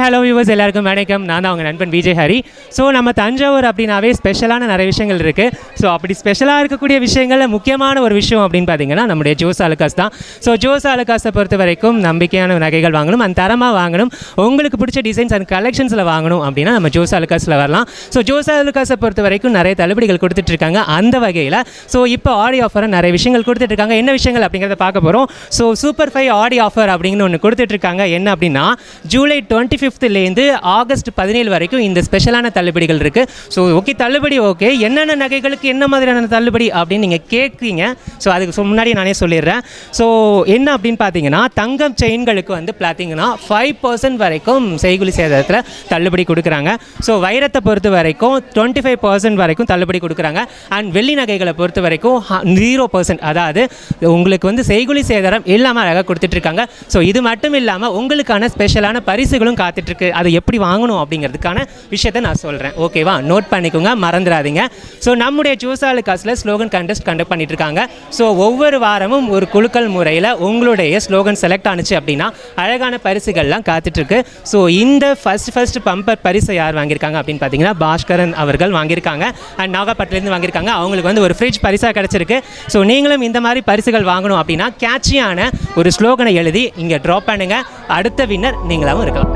Hello viewers, எல்லாருக்கும் வணக்கம். நான் தான் அவங்க நண்பன் விஜய் ஹரி. ஸோ நம்ம தஞ்சாவூர் அப்படின்னாவே ஸ்பெஷலான நிறைய விஷயங்கள் இருக்குது. ஸோ அப்படி ஸ்பெஷலாக இருக்கக்கூடிய விஷயங்களில் முக்கியமான ஒரு விஷயம் அப்படின்னு பார்த்தீங்கன்னா நம்முடைய ஜோஸ் ஆலுகாஸ் தான். ஸோ ஜோஸ் ஆலுகாஸை பொறுத்த வரைக்கும் நம்பிக்கையான நகைகள் வாங்கணும், அந்த தரமாக வாங்கணும், உங்களுக்கு பிடிச்ச டிசைன்ஸ் அண்ட் கலெக்ஷன்ஸில் வாங்கணும் அப்படின்னா நம்ம ஜோஸ் ஆலுகாஸில் வரலாம். ஸோ ஜோஸ் ஆலுகாஸை பொறுத்த வரைக்கும் நிறைய தள்ளுபடிகள் கொடுத்துட்ருக்காங்க. அந்த வகையில் ஸோ இப்போ ஆடி ஆஃபரை நிறைய விஷயங்கள் கொடுத்துட்ருக்காங்க. என்ன விஷயங்கள் அப்படிங்கிறத பார்க்க போகிறோம். ஸோ சூப்பர் 5 ஆடி ஆஃபர் அப்படின்னு ஒன்று கொடுத்துட்ருக்காங்க. என்ன அப்படின்னா ஜூலை 25லேருந்து ஆகஸ்ட் 17 வரைக்கும் இந்த ஸ்பெஷலான தள்ளுபடிகள் இருக்குது. ஸோ ஓகே, தள்ளுபடி ஓகே, என்னென்ன நகைகளுக்கு என்ன மாதிரியான தள்ளுபடி அப்படின்னு நீங்கள் கேட்குறீங்க. ஸோ அதுக்கு முன்னாடி நானே சொல்லிடுறேன். ஸோ என்ன அப்படின்னு பார்த்தீங்கன்னா தங்கம் செயின்களுக்கு வந்து பார்த்தீங்கன்னா 5% வரைக்கும் செய்குலி சேதாரத்தில் தள்ளுபடி கொடுக்குறாங்க. ஸோ வைரத்தை பொறுத்த வரைக்கும் 25% வரைக்கும் தள்ளுபடி கொடுக்குறாங்க. அண்ட் வெள்ளி நகைகளை பொறுத்த வரைக்கும் 0%, அதாவது உங்களுக்கு வந்து செய்குலி சேதாரம் இல்லாமல் அழகாக கொடுத்துட்ருக்காங்க. ஸோ இது மட்டும் இல்லாமல் உங்களுக்கான ஸ்பெஷலான பரிசுகளும் காத்துட்ருக்கு. அதை எப்படி வாங்கணும் அப்படிங்கிறதுக்கான விஷயத்தை நான் சொல்கிறேன். ஓகேவா, நோட் பண்ணிக்கோங்க, மறந்துடாதீங்க. ஸோ நம்முடைய ஜோஸ் ஆலுகாஸில் ஸ்லோகன் கண்டெஸ்ட் கண்டக்ட் பண்ணிட்டுருக்காங்க. ஸோ ஒவ்வொரு வாரமும் ஒரு குழுக்கள் முறையில் உங்களுடைய ஸ்லோகன் செலக்ட் ஆனிச்சு அப்படின்னா அழகான பரிசுகள்லாம் காத்துட்ருக்கு. ஸோ இந்த ஃபஸ்ட் பம்பர் பரிசை யார் வாங்கியிருக்காங்க அப்படின்னு பார்த்தீங்கன்னா பாஸ்கரன் அவர்கள் வாங்கியிருக்காங்க. அண்ட் நாகப்பட்டிலேருந்து வாங்கியிருக்காங்க. அவங்களுக்கு வந்து ஒரு ஃப்ரிட்ஜ் பரிசாக கிடச்சிருக்கு. ஸோ நீங்களும் இந்த மாதிரி பரிசுகள் வாங்கணும் அப்படின்னா கேட்சியான ஒரு ஸ்லோகனை எழுதி இங்கே ட்ராப் பண்ணுங்கள். அடுத்த வின்னர் நீங்களாகவும் இருக்கலாம்.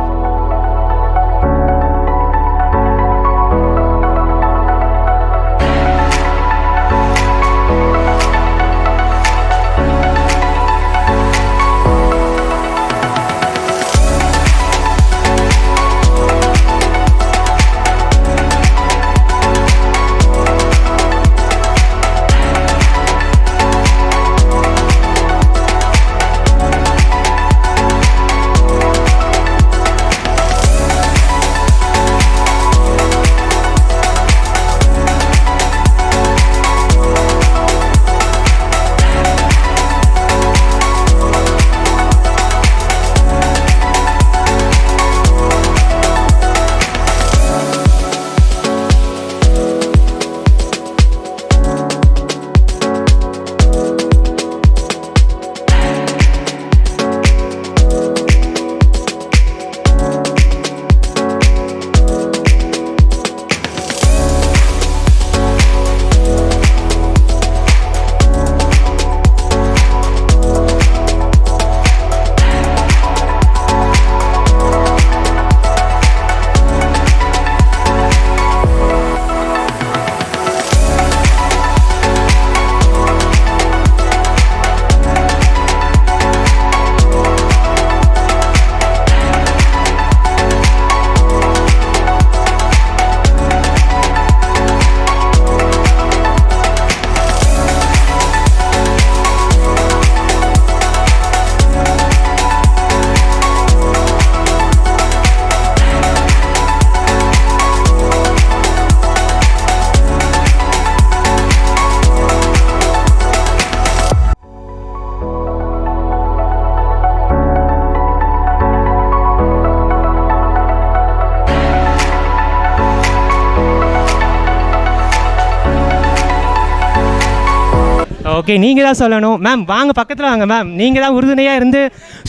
ஓகே, நீங்கள் தான் சொல்லணும். மேம் வாங்க, பக்கத்தில் வாங்க மேம். நீங்கள் தான் உறுதுணையாக இருந்து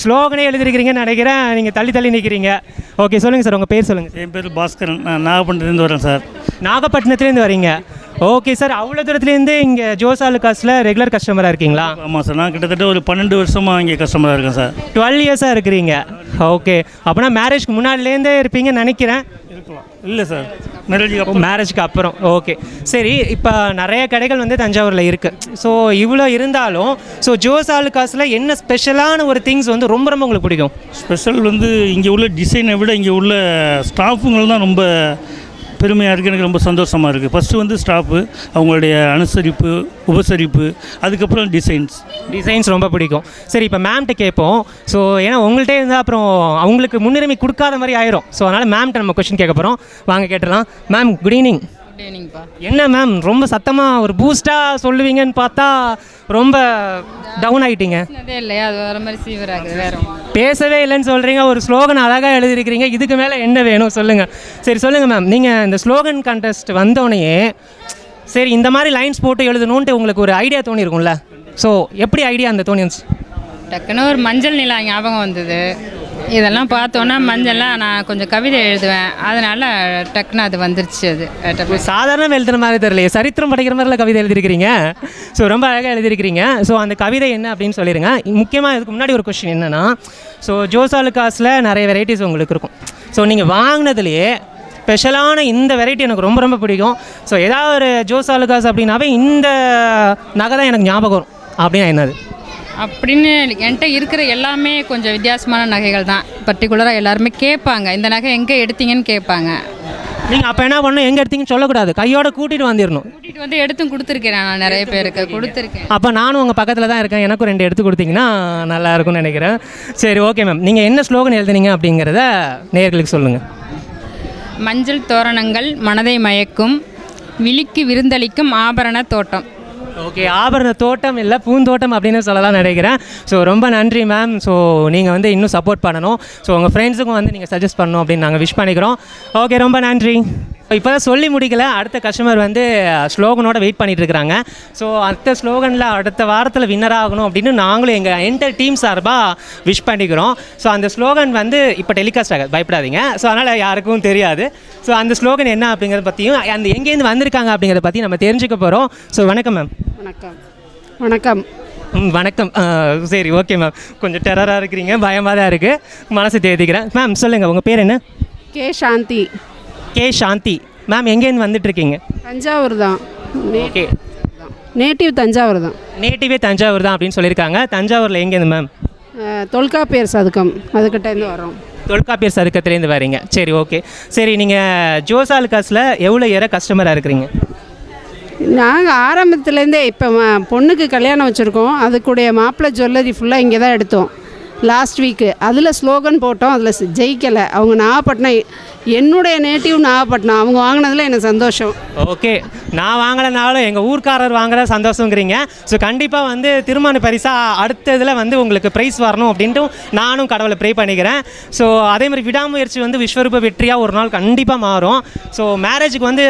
ஸ்லோகனே எழுதிருக்கிறீங்கன்னு நினைக்கிறேன். நீங்கள் தள்ளி நிற்கிறீங்க. ஓகே, சொல்லுங்கள் சார், உங்கள் பேர் சொல்லுங்கள். என் பேர் பாஸ்கரன். நான் நாகப்பட்டினத்துலேருந்து வரேன் சார். நாகப்பட்டினத்துலேருந்து வரீங்க? ஓகே சார், அவ்வளோ தூரத்துலேருந்து இங்கே ஜோஸ் ஆலுகாஸில் ரெகுலர் கஸ்டமராக இருக்கீங்களா? ஆமாம் சார், நான் கிட்டத்தட்ட ஒரு 12 வருஷமாக இங்கே கஸ்டமராக இருக்கேன் சார். 12 இயர்ஸாக இருக்கிறீங்க. ஓகே, அப்போனா மேரேஜ்க்கு முன்னாடிலேருந்தே இருப்பீங்கன்னு நினைக்கிறேன். இருக்கலாம். இல்லை சார், மேரேஜுக்கு அப்புறம். ஓகே சரி, இப்போ நிறைய கடைகள் வந்து தஞ்சாவூரில் இருக்குது. ஸோ இவ்வளோ இருந்தாலும் ஸோ ஜோஸ் ஆலுகாஸில் என்ன ஸ்பெஷலான ஒரு திங்ஸ் வந்து ரொம்ப உங்களுக்கு பிடிக்கும்? ஸ்பெஷல் வந்து இங்கே உள்ள டிசைனை விட இங்கே உள்ள ஸ்டாஃபுங்கள் தான் ரொம்ப பெருமையாக இருக்குது. எனக்கு ரொம்ப சந்தோஷமாக இருக்குது. ஃபஸ்ட்டு வந்து ஸ்டாஃபு, அவங்களுடைய அனுசரிப்பு, உபசரிப்பு, அதுக்கப்புறம் டிசைன்ஸ் ரொம்ப பிடிக்கும். சரி, இப்போ மேம்கிட்ட கேட்போம். ஸோ ஏன்னா உங்கள்கிட்ட இருந்தால் அப்புறம் அவங்களுக்கு முன்னுரிமை கொடுக்காத மாதிரி ஆயிரும். ஸோ அதனால் மேம்கிட்ட நம்ம கொஸ்டின் கேட்க போகிறோம். வாங்க கேட்டுடலாம். Ma'am good evening. என்ன மேம் ரொம்ப சத்தமாக ஒரு பூஸ்டாக சொல்லுவீங்கன்னு பார்த்தா ரொம்ப டவுன் ஆகிட்டீங்க. இல்லையா, அது வேறு மாதிரி ஃபீவர் ஆகுது. வேறு பேசவே இல்லைன்னு சொல்கிறீங்க. ஒரு ஸ்லோகன் அழகாக எழுதியிருக்கிறீங்க. இதுக்கு மேலே என்ன வேணும் சொல்லுங்கள். சரி சொல்லுங்கள் மேம், நீங்கள் இந்த ஸ்லோகன் கான்டெஸ்ட் வந்தோடனே சரி இந்த மாதிரி லைன்ஸ் போட்டு எழுதணுன்ட்டு உங்களுக்கு ஒரு ஐடியா தோணியிருக்கும்ல? ஸோ எப்படி ஐடியா அந்த தோணிச்சு? டக்குன்னு ஒரு மஞ்சள் நிலா ஞாபகம் வந்தது. இதெல்லாம் பார்த்தோன்னா மஞ்சள்லாம் நான் கொஞ்சம் கவிதை எழுதுவேன், அதனால் டக்குன்னு அது வந்துருச்சு. அது சாதாரண எழுதுன மாதிரி தெரியலையே, சரித்திரம் படிக்கிற மாதிரிலாம் கவிதை எழுதியிருக்கிறீங்க. ஸோ ரொம்ப அழகாக எழுதியிருக்கிறீங்க. ஸோ அந்த கவிதை என்ன அப்படின்னு சொல்லிடுங்க. முக்கியமாக இதுக்கு முன்னாடி ஒரு கொஸ்டின் என்னென்னா, ஸோ ஜோஸ் ஆலுக்காஸில் நிறைய வெரைட்டிஸ் உங்களுக்கு இருக்கும். ஸோ நீங்கள் வாங்கினதுலேயே ஸ்பெஷலான இந்த வெரைட்டி எனக்கு ரொம்ப ரொம்ப பிடிக்கும். ஸோ ஏதாவது ஒரு ஜோஸ் ஆலுக்காஸ் அப்படின்னாவே இந்த நகை தான் எனக்கு ஞாபகம் வரும் அப்படின்னா என்னது? அப்படின்னு என்கிட்ட இருக்கிற எல்லாமே கொஞ்சம் வித்தியாசமான நகைகள் தான். பர்டிகுலராக எல்லாருமே கேட்பாங்க, இந்த நகை எங்கே எடுத்தீங்கன்னு கேட்பாங்க. நீங்கள் அப்போ என்ன பண்ணணும், எங்கே எடுத்தீங்கன்னு சொல்லக்கூடாது, கையோட கூட்டிகிட்டு வந்துடணும். கூட்டிகிட்டு வந்து எடுத்தும் கொடுத்துருக்கேன், நான் நிறைய பேருக்கு கொடுத்துருக்கேன். அப்போ நானும் உங்கள் பக்கத்தில் தான் இருக்கேன், எனக்கும் 2 எடுத்து கொடுத்தீங்கன்னா நல்லா இருக்கும்னு நினைக்கிறேன். சரி, ஓகே மேம். நீங்கள் என்ன ஸ்லோகன் எழுதுனீங்க அப்படிங்கிறத நேயர்களுக்கு சொல்லுங்கள். மஞ்சள் தோரணங்கள் மனதை மயக்கும், விழிக்கு விருந்தளிக்கும் ஆபரண தோட்டம். ஓகே, ஆபரண தோட்டம் இல்லை பூந்தோட்டம் அப்படின்னு சொல்லலாம் நினைக்கிறேன். ஸோ ரொம்ப நன்றி மேம். ஸோ நீங்கள் வந்து இன்னும் சப்போர்ட் பண்ணணும். ஸோ உங்கள் ஃப்ரெண்ட்ஸுக்கும் வந்து நீங்கள் சஜஸ்ட் பண்ணணும் அப்படின்னு நாங்கள் விஷ் பண்ணிக்கிறோம். ஓகே, ரொம்ப நன்றி. இப்போ தான் சொல்லி முடிக்கல, அடுத்த கஸ்டமர் வந்து ஸ்லோகனோட வெயிட் பண்ணிட்டு இருக்கிறாங்க. ஸோ அடுத்த ஸ்லோகனில் அடுத்த வாரத்தில் வின்னர் ஆகணும் அப்படின்னு நாங்களும் எங்கள் என்டர் டீம் சார்பாக விஷ் பண்ணிக்கிறோம். ஸோ அந்த ஸ்லோகன் வந்து இப்போ டெலிகாஸ்ட் ஆகாது, பயப்படாதீங்க. ஸோ அதனால் யாருக்கும் தெரியாது. ஸோ அந்த ஸ்லோகன் என்ன அப்படிங்கிறத பற்றியும் அந்த எங்கேருந்து வந்திருக்காங்க அப்படிங்கிறத பற்றி நம்ம தெரிஞ்சுக்க போகிறோம். ஸோ வணக்கம் மேம். வணக்கம். வணக்கம். வணக்கம். சரி, ஓகே மேம். கொஞ்சம் டெரராக இருக்கிறீங்க, பயமாக தான் இருக்குது, மனசு தேதிக்கிறேன். மேம் சொல்லுங்கள், உங்கள் பேர் என்ன? கே சாந்தி. கே சாந்தி. மேம் எங்கேருந்து வந்துட்டுருக்கீங்க? தஞ்சாவூர் தான். ஓகே, நேட்டிவ் தஞ்சாவூர் தான். நேட்டிவே தஞ்சாவூர் தான் அப்படின்னு சொல்லியிருக்காங்க. தஞ்சாவூரில் எங்கேருந்து மேம்? தொல்காப்பியர் சதுக்கம் அதுக்கிட்டேருந்து வரோம். தொல்காப்பியர் சதுக்கத்துலேருந்து வரீங்க. சரி, ஓகே. சரி, நீங்கள் ஜோஸ் ஆலுக்காஸில் எவ்வளோ ஏற கஸ்டமராக இருக்கிறீங்க? நாங்கள் ஆரம்பத்துலேருந்தே இப்போ பொண்ணுக்கு கல்யாணம் வச்சுருக்கோம், அதுக்குடைய மாப்பிள்ளை ஜுவல்லரி ஃபுல்லாக இங்கே தான் எடுத்தோம் லாஸ்ட் வீக்கு. அதில் ஸ்லோகன் போட்டோம், அதில் ஜெயிக்கலை. அவங்க நாகப்பட்டினம், என்னுடைய நேட்டிவ் நாகப்பட்டினம், அவங்க வாங்கினதில் எனக்கு சந்தோஷம். ஓகே, நான் வாங்கலைனாலும் எங்கள் ஊர்க்காரர் வாங்குற சந்தோஷங்கிறீங்க. ஸோ கண்டிப்பாக வந்து திருமண பரிசாக அடுத்த இதில் வந்து உங்களுக்கு ப்ரைஸ் வரணும் அப்படின்ட்டு நானும் கடவுளை ப்ரே பண்ணிக்கிறேன். ஸோ அதேமாதிரி விடாமுயற்சி வந்து விஸ்வரூப வெற்றியாக ஒரு நாள் கண்டிப்பாக மாறும். ஸோ மேரேஜுக்கு வந்து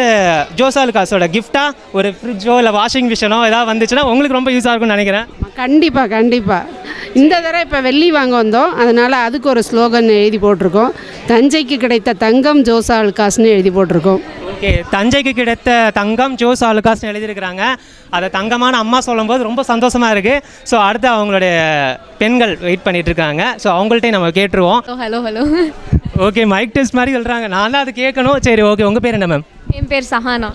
ஜோஸ் ஆலுக்காஸோட கிஃப்டாக ஒரு ஃப்ரிட்ஜோ இல்லை வாஷிங் மிஷினோ ஏதாவது வந்துச்சுன்னா உங்களுக்கு ரொம்ப யூஸாக இருக்கும்னு நினைக்கிறேன். கண்டிப்பாக கண்டிப்பாக. இந்த தடவை இப்போ வெள்ளி வாங்க வந்தோம், அதனால் அதுக்கு ஒரு ஸ்லோகன் எழுதி போட்டிருக்கோம். தஞ்சைக்கு கிடைத்த தங்கம் ஜோஸ் ஆலுக்காஸ்னு எழுதி போட்டிருக்கோம். ஓகே, தஞ்சைக்கு கிடைத்த தங்கம் ஜோஸ் ஆலுக்காஸ்னு எழுதியிருக்கிறாங்க. அதை தங்கமான அம்மா சொல்லும்போது ரொம்ப சந்தோஷமாக இருக்குது. ஸோ அடுத்து அவங்களுடைய பெண்கள் வெயிட் பண்ணிட்டு இருக்காங்க. ஸோ அவங்கள்ட்ட நம்ம கேட்டுருவோம். Hello hello. Okay, mike test மாதிரி சொல்கிறாங்க, நான் தான் அது கேட்கணும். சரி, ஓகே. உங்கள் பேர் என்ன மேம்? என் பேர் சஹானா.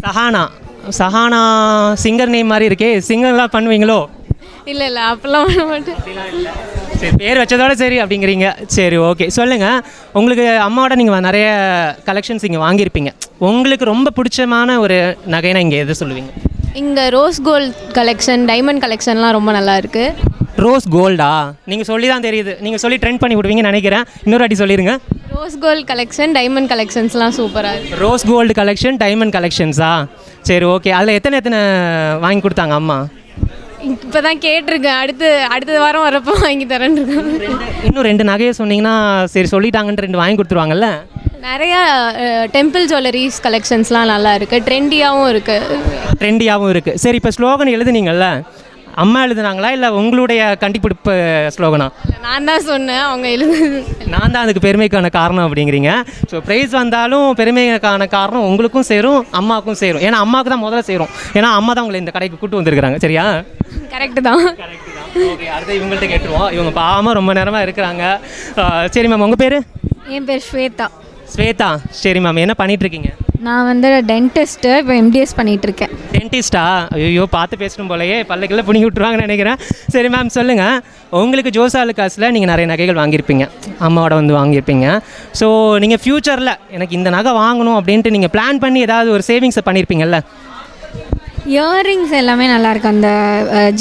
சஹானா. சஹானா சிங்கர் நேம் மாதிரி இருக்கே, சிங்கர்லாம் பண்ணுவீங்களோ? இல்லை இல்லை, அப்போல்லாம் பண்ண மாட்டேன். சரி, பேர் வச்சதோட சரி அப்படிங்கிறீங்க. சரி, ஓகே. சொல்லுங்கள், உங்களுக்கு அம்மாவோட நீங்கள் நிறைய கலெக்ஷன்ஸ் இங்கே வாங்கியிருப்பீங்க. உங்களுக்கு ரொம்ப பிடிச்சமான ஒரு நகைனா இங்கே எது சொல்லுவீங்க? இங்கே ரோஸ் கோல்ட் கலெக்ஷன், டைமண்ட் கலெக்ஷன்லாம் ரொம்ப நல்லா இருக்குது. ரோஸ் கோல்டா? நீங்கள் சொல்லி தான் தெரியுது, நீங்கள் சொல்லி ட்ரெண்ட் பண்ணி விடுவீங்கன்னு நினைக்கிறேன். இன்னொரு வாட்டி சொல்லிடுங்க. ரோஸ் கோல்ட் கலெக்ஷன், டைமண்ட் கலெக்ஷன்ஸ்லாம் சூப்பராக இருக்குது. ரோஸ் கோல்டு கலெக்ஷன், டைமண்ட் கலெக்ஷன்ஸா? சரி, ஓகே. அதில் எத்தனை வாங்கி கொடுத்தாங்க அம்மா? இப்போ தான் கேட்டிருக்கேன், அடுத்த வாரம் வரப்போ வாங்கி தரேன்னு இருக்கேன். இன்னும் 2 நகையை சொன்னீங்கன்னா சரி சொல்லிட்டாங்கன்னு 2 வாங்கி கொடுத்துருவாங்கல்ல? நிறையா டெம்பிள் ஜுவல்லரிஸ் கலெக்ஷன்ஸ்லாம் நல்லா இருக்குது, ட்ரெண்டியாகவும் இருக்குது. சரி, இப்போ ஸ்லோகன் எழுதுனீங்கல்ல, அம்மா எழுதுனாங்களா இல்லை உங்களுடைய கண்டுபிடிப்பு ஸ்லோகனா? நான் தான் சொன்னேன், அவங்க நான் தான் அதுக்கு பெருமைக்கான காரணம் அப்படிங்கிறீங்க. ஸோ ப்ரைஸ் வந்தாலும் பெருமைக்கான காரணம் உங்களுக்கும் சேரும், அம்மாவுக்கும் சேரும். ஏன்னா அம்மாவுக்கு தான் முதல்ல சேரும், ஏன்னா அம்மா தான் உங்களை இந்த கடைக்கு கூப்பிட்டு வந்திருக்கிறாங்க. சரியா? கரெக்டு தான். ஓகே, அடுத்து இவங்கள்ட்ட கேட்டுருவோம். இவங்க பாவமாக ரொம்ப நேரமாக இருக்கிறாங்க. சரி மேம், உங்கள் பேர்? என் பேர் ஸ்வேதா. ஸ்வேதா. சரி மேம், என்ன பண்ணிகிட்ருக்கீங்க? நான் வந்து டென்டிஸ்ட்டு, இப்போ MDS பண்ணிகிட்ருக்கேன். டென்டிஸ்டா? ஐயோ, பார்த்து பேசணும் போலையே, பல்லுக்கெல்லாம் பிடிங்கி விட்டுருவாங்கன்னு நினைக்கிறேன். சரி மேம், சொல்லுங்கள், உங்களுக்கு ஜோஸ் ஆலுக்காஸில் நீங்கள் நிறைய நகைகள் வாங்கியிருப்பீங்க, அம்மாவோட வந்து வாங்கியிருப்பீங்க. ஸோ நீங்கள் ஃப்யூச்சரில் எனக்கு இந்த நகை வாங்கணும் அப்படின்ட்டு நீங்கள் பிளான் பண்ணி ஏதாவது ஒரு சேவிங்ஸை பண்ணியிருப்பீங்கல்ல? இயரிங்ஸ் எல்லாமே நல்லாயிருக்கு, அந்த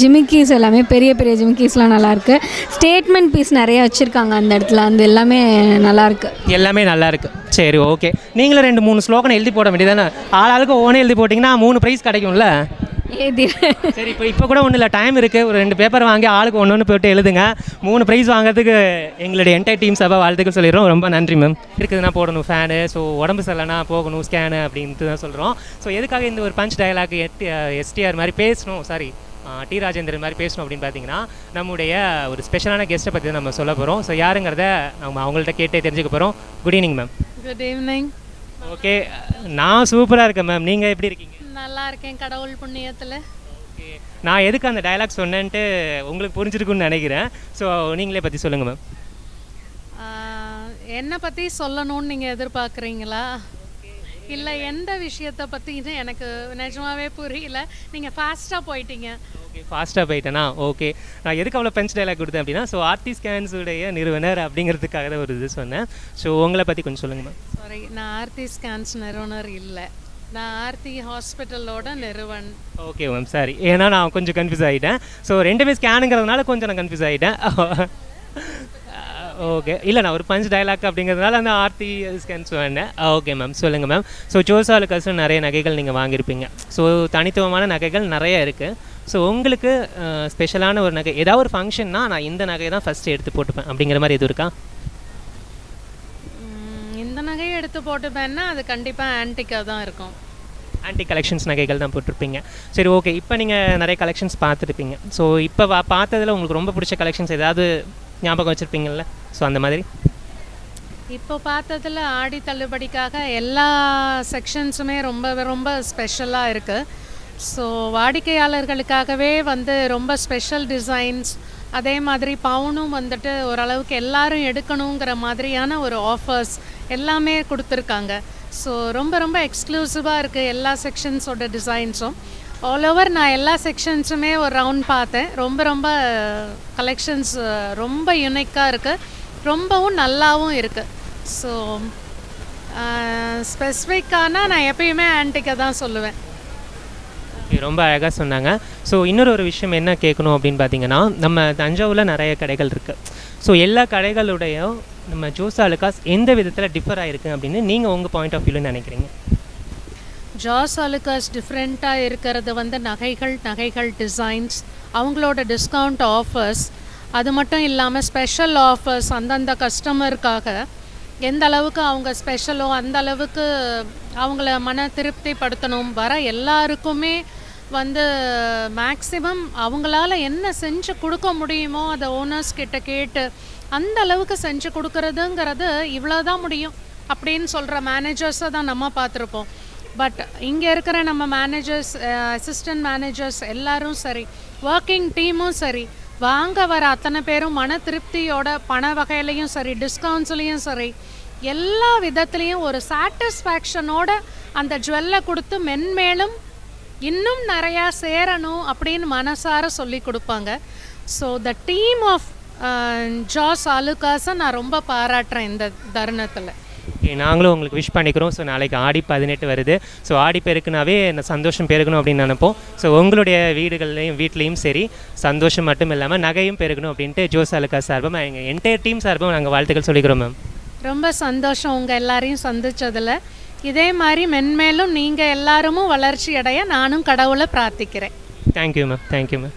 ஜிமிக்கீஸ் எல்லாமே பெரிய பெரிய ஜிமிக்கீஸ்லாம் நல்லாயிருக்கு. ஸ்டேட்மெண்ட் பீஸ் நிறைய வச்சுருக்காங்க அந்த இடத்துல, அந்த எல்லாமே நல்லாயிருக்கு. எல்லாமே நல்லாயிருக்கு. சரி, ஓகே. நீங்களும் 2-3 ஸ்லோகனை எழுதி போட வேண்டியதானே? ஆளாளுக்கு ஓனே எழுதி போட்டிங்கன்னா 3 ப்ரைஸ் கிடைக்கும்ல? சரி, இப்போ கூட ஒன்றும் இல்லை, டைம் இருக்குது. ஒரு 2 பேப்பர் வாங்கி ஆளுக்கு ஒன்று போட்டு எழுதுங்க. 3 ப்ரைஸ் வாங்குறதுக்கு எங்களுடைய என்டையர் டீம் சார்பாக வாழ்த்துக்கள் சொல்லிடுறோம். ரொம்ப நன்றி மேம். இருக்குதுன்னா போடணும் ஃபேனு, ஸோ உடம்பு சரியில்லைனா போகணும் ஸ்கேனு அப்படின்ட்டு தான் சொல்கிறோம். ஸோ எதுக்காக இந்த ஒரு பஞ்ச் டயலாக் STR மாதிரி பேசணும், சாரி டி ராஜேந்திரன் மாதிரி பேசணும் அப்படின்னு பார்த்தீங்கன்னா நம்முடைய ஒரு ஸ்பெஷலான கெஸ்ட்டை பற்றி நம்ம சொல்ல போகிறோம். ஸோ யாருங்கிறத நம்ம அவங்கள்ட்ட கேட்டே தெரிஞ்சுக்க போகிறோம். Good evening ma'am. Good evening. Okay, நான் சூப்பராக இருக்கேன் மேம். நீங்கள் எப்படி இருக்கீங்க? நல்லா இருக்கேன் கடவுள் புண்ணியத்தில். ஓகே, நான் எதுக்கு அந்த டயலாக் சொன்னேன்ட்டு உங்களுக்கு புரிஞ்சிருக்குன்னு நினைக்கிறேன். ஸோ நீங்களே பற்றி சொல்லுங்கள் மேம். என்னை பற்றி சொல்லணும்னு நீங்கள் எதிர்பார்க்குறீங்களா? இல்லை எந்த விஷயத்தை பற்றின்னு எனக்கு நிஜமாவே புரியல. நீங்கள் ஃபாஸ்ட்டாக போயிட்டீங்க. ஓகே, ஃபாஸ்ட்டாக போயிட்டேனா? ஓகே, நான் எதுக்கு அவ்வளோ பஞ்ச் டைலாக் கொடுத்தேன் அப்படின்னா, ஸோ ஆர்த்தி ஸ்கேன்ஸுடைய நிறுவனர் அப்படிங்கிறதுக்காக தான் ஒரு இது சொன்னேன். ஸோ உங்களை பற்றி கொஞ்சம் சொல்லுங்கள் மேம். சாரி, நான் ஆர்த்தி ஸ்கேன்ஸ் நிறுவனர் இல்லை, நான் ஆர்த்தி ஹாஸ்பிட்டலோட நிறுவன். Okay ma'am, sorry. ஏன்னா நான் கொஞ்சம் கன்ஃபியூஸ் ஆகிட்டேன். ஸோ ரெண்டுமே ஸ்கேனுங்கிறதுனால கொஞ்சம் நான் கன்ஃபியூஸ் ஆகிட்டேன். ஓகே, இல்லை நான் ஒரு பஞ்ச் டைலாக் அப்படிங்கிறதுனால அந்த ஆர்த்தி ஸ்கேன்ஸ் வேண்டேன். ஓகே மேம், சொல்லுங்கள் மேம். ஸோ ஜோஸ் ஆலுகாஸ் நிறைய நகைகள் நீங்கள் வாங்கியிருப்பீங்க. ஸோ தனித்துவமான நகைகள் நிறைய இருக்குது. ஸோ உங்களுக்கு ஸ்பெஷலான ஒரு நகை, ஏதாவது ஒரு ஃபங்க்ஷன்னா நான் இந்த நகையை தான் ஃபஸ்ட்டு எடுத்து போட்டுப்பேன் அப்படிங்கிற மாதிரி எதுவும் இருக்கா? இந்த நகையை எடுத்து போட்டுப்பேன்னா அது கண்டிப்பாக ஆன்டிக்காக தான் இருக்கும். ஆன்டி கலெக்ஷன்ஸ் நகைகள் தான் போட்டிருப்பீங்க. சரி, ஓகே. இப்போ நீங்கள் நிறைய கலெக்ஷன்ஸ் பார்த்துருப்பீங்க. ஸோ இப்போ பார்த்ததில் உங்களுக்கு ரொம்ப பிடிச்ச கலெக்ஷன்ஸ் ஏதாவது ஞாபகம் வச்சுருப்பீங்கள்ல? ஸோ அந்த மாதிரி இப்போ பார்த்ததில் ஆடி தள்ளுபடிக்காக எல்லா செக்ஷன்ஸுமே ரொம்ப ரொம்ப ஸ்பெஷலாக இருக்குது. ஸோ வாடிக்கையாளர்களுக்காகவே வந்து ரொம்ப ஸ்பெஷல் டிசைன்ஸ், அதே மாதிரி பவுனும் வந்துட்டு ஓரளவுக்கு எல்லாரும் எடுக்கணுங்கிற மாதிரியான ஒரு ஆஃபர்ஸ் எல்லாமே கொடுத்துருக்காங்க. ஸோ ரொம்ப ரொம்ப எக்ஸ்க்ளூசிவாக இருக்குது எல்லா செக்ஷன்ஸோட டிசைன்ஸும். ஆல் ஓவர் நான் எல்லா செக்ஷன்ஸுமே ஒரு ரவுண்ட் பார்த்தேன். ரொம்ப ரொம்ப கலெக்ஷன்ஸ் ரொம்ப யூனிக்காக இருக்குது, ரொம்பவும் நல்லாவும் இருக்குது. ஸோ ஸ்பெசிஃபிக்கான நான் எப்பயுமே ஆன்டிக்கை தான் சொல்லுவேன். ரொம்ப அழகாக சொன்னாங்க. ஸோ இன்னொரு விஷயம் என்ன கேட்கணும் அப்படின்னு பார்த்தீங்கன்னா, நம்ம தஞ்சாவூரில் நிறைய கடைகள் இருக்குது. ஸோ எல்லா கடைகளுடையும் நம்ம ஜோஸ் ஆலுகாஸ் எந்த விதத்தில் டிஃபர் ஆகிருக்கு அப்படின்னு நீங்கள் உங்கள் பாயிண்ட் ஆஃப் வியூவில் நினைக்கிறீங்க? ஜாஸ் ஆலுகாஸ் டிஃப்ரெண்ட்டாக இருக்கிறது வந்து நகைகள் டிசைன்ஸ், அவங்களோட டிஸ்கவுண்ட் ஆஃபர்ஸ், அது மட்டும் இல்லாமல் ஸ்பெஷல் ஆஃபர்ஸ் அந்தந்த கஸ்டமருக்காக எந்த அளவுக்கு அவங்க ஸ்பெஷலோ அந்த அளவுக்கு அவங்கள மன திருப்திப்படுத்தணும். வர எல்லாருக்குமே வந்து மேக்ஸிமம் அவங்களால என்ன செஞ்சு கொடுக்க முடியுமோ அதை ஓனர்ஸ் கிட்ட கேட்டு அந்த அளவுக்கு செஞ்சு கொடுக்கறதுங்கிறது இவ்வளோதான் முடியும் அப்படின்னு சொல்கிற மேனேஜர்ஸை தான் நம்ம பார்த்துருப்போம். பட் இங்கே இருக்கிற நம்ம மேனேஜர்ஸ், அசிஸ்டன்ட் மேனேஜர்ஸ் எல்லாரும் சரி, ஒர்க்கிங் டீமும் சரி, வாங்க வர அத்தனை பேரும் மன திருப்தியோட பண வகையிலையும் சரி, டிஸ்கவுண்ட்ஸ்லேயும் சரி, எல்லா விதத்துலேயும் ஒரு சாட்டிஸ்ஃபேக்ஷனோட அந்த ஜுவல்லை கொடுத்து மென்மேலும் இன்னும் நிறையா சேரணும் அப்படின்னு மனசார சொல்லி கொடுப்பாங்க. ஸோ த டீம் ஆஃப் ஜாஸ் ஆலுகாஸை நான் ரொம்ப பாராட்டுறேன் இந்த தருணத்தில். நாங்களும் உங்களுக்கு விஷ் பண்ணிக்கிறோம். ஸோ நாளைக்கு ஆடி 18 வருது. ஸோ ஆடி பெருக்குனாவே சந்தோஷம் பெருகணும் அப்படின்னு நினைப்போம். ஸோ உங்களுடைய வீட்லேயும் சரி சந்தோஷம் மட்டும் இல்லாமல் நகையும் பெருகணும் அப்படின்ட்டு ஜோஸ் ஆலுகாஸ் சார்பாக எங்கள் என்டையர் டீம் சார்பாக நாங்கள் வாழ்த்துக்கள் சொல்லிக்கிறோம் மேம். ரொம்ப சந்தோஷம் உங்கள் எல்லாரையும் சந்தித்ததில். இதே மாதிரி மென்மேலும் நீங்கள் எல்லாருமும் வளர்ச்சி அடைய நானும் கடவுளை பிரார்த்திக்கிறேன். Thank you ma'am. Thank you ma'am.